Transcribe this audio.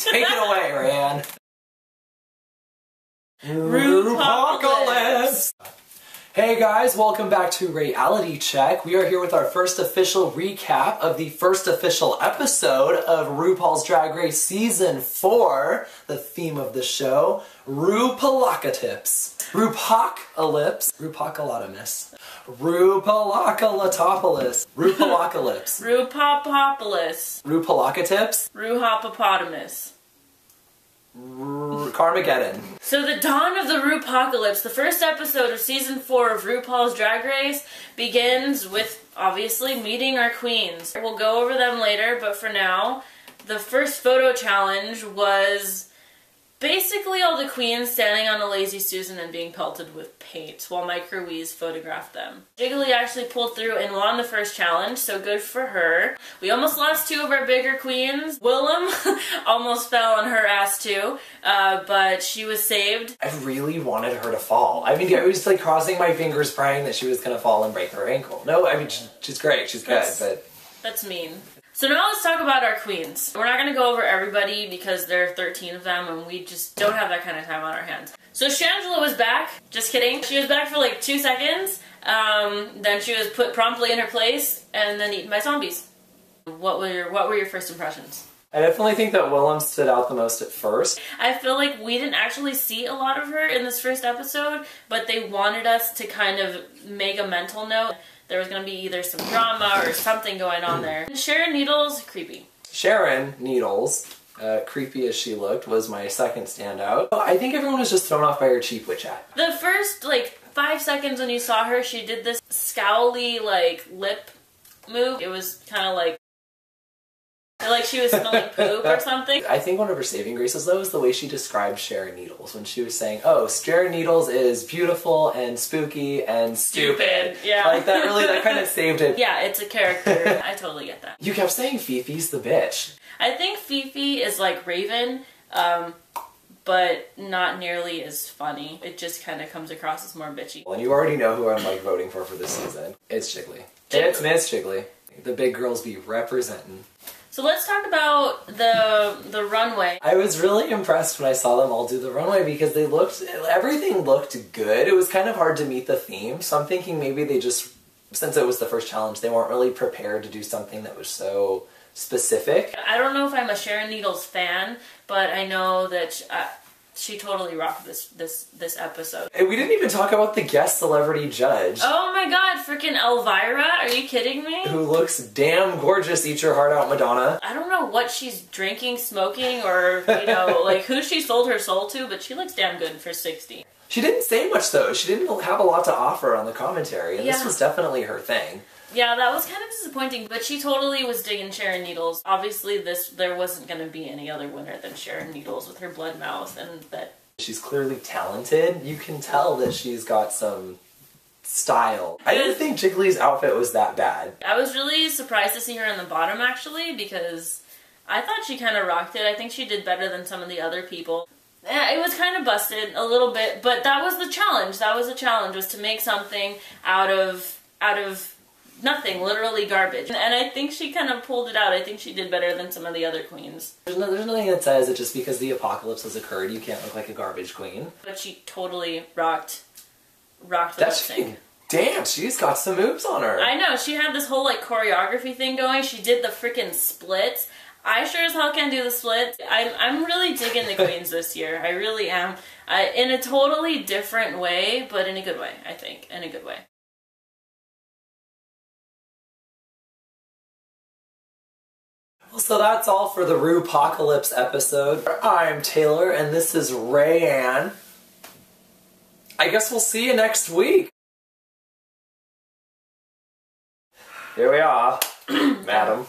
Take it away, Raeann. Rupocalypse! Hey guys, welcome back to Raealitycheck. We are here with our first official recap of the first official episode of RuPaul's Drag Race Season 4, the theme of the show, Rupocalypse. Rupocalypse. Rupocalypse. Rupocalypse. Rupocalypse. Rupopopolis. Rupocalypse. Ruhopopotamus. Carmageddon. So the dawn of the Rupocalypse, the first episode of Season 4 of RuPaul's Drag Race, begins with, obviously, meeting our queens. We'll go over them later, but for now, the first photo challenge was basically all the queens standing on a Lazy Susan and being pelted with paint while Micro Weeze photographed them. Jiggly actually pulled through and won the first challenge, so good for her. We almost lost two of our bigger queens. Willem almost fell on her ass too, but she was saved. I really wanted her to fall. I mean, I was like crossing my fingers praying that she was going to fall and break her ankle. No, I mean, she's great, she's good, but... That's mean. So now let's talk about our queens. We're not going to go over everybody because there are 13 of them and we just don't have that kind of time on our hands. So Shangela was back. Just kidding. She was back for like 2 seconds. Then she was put promptly in her place and then eaten by zombies. What were your first impressions? I definitely think that Willem stood out the most at first. I feel like we didn't actually see a lot of her in this first episode, but they wanted us to kind of make a mental note. There was going to be either some drama or something going on there. Sharon Needles, creepy. Sharon Needles, creepy as she looked, was my second standout. I think everyone was just thrown off by her cheap witch hat. The first, 5 seconds when you saw her, she did this scowly, lip move. It was kind of like she was smelling poop or something. I think one of her saving graces, though, is the way she described Sharon Needles when she was saying, oh, Sharon Needles is beautiful and spooky and stupid. Yeah. That kind of saved it. Yeah, it's a character. I totally get that. You kept saying Fifi's the bitch. I think Fifi is like Raven, but not nearly as funny. It just kind of comes across as more bitchy. And you already know who I'm voting for this season. It's Jiggly. It's Miss Jiggly. The big girls be representing. So let's talk about the runway. I was really impressed when I saw them all do the runway because everything looked good. It was kind of hard to meet the theme, so I'm thinking maybe they just, since it was the first challenge, they weren't really prepared to do something that was so specific. I don't know if I'm a Sharon Needles fan, but I know that she totally rocked this episode. And we didn't even talk about the guest celebrity judge. Oh my god, freaking Elvira, are you kidding me? Who looks damn gorgeous, eat your heart out, Madonna. I don't know what she's drinking, smoking, or, who she sold her soul to, but she looks damn good for 60. She didn't say much, though. She didn't have a lot to offer on the commentary, and this was definitely her thing. Yeah, that was kind of disappointing, but she totally was digging Sharon Needles. Obviously, there wasn't going to be any other winner than Sharon Needles with her blood mouth, and that... She's clearly talented. You can tell that she's got some style. I didn't think Jiggly's outfit was that bad. I was really surprised to see her on the bottom, actually, because I thought she kind of rocked it. I think she did better than some of the other people. Yeah, it was kind of busted a little bit, but that was the challenge. That was the challenge, was to make something out of nothing, literally garbage. And I think she kind of pulled it out. I think she did better than some of the other queens. There's nothing that says that just because the apocalypse has occurred, you can't look like a garbage queen. But she totally rocked the lip sync. Damn, she's got some moves on her. I know, she had this whole choreography thing going. She did the freaking splits. I sure as hell can do the splits. I'm really digging the queens this year. I really am. In a totally different way, but in a good way, I think. In a good way. So that's all for the Rupocalypse episode. I'm Taylor, and this is Raeann. I guess we'll see you next week. Here we are, madam.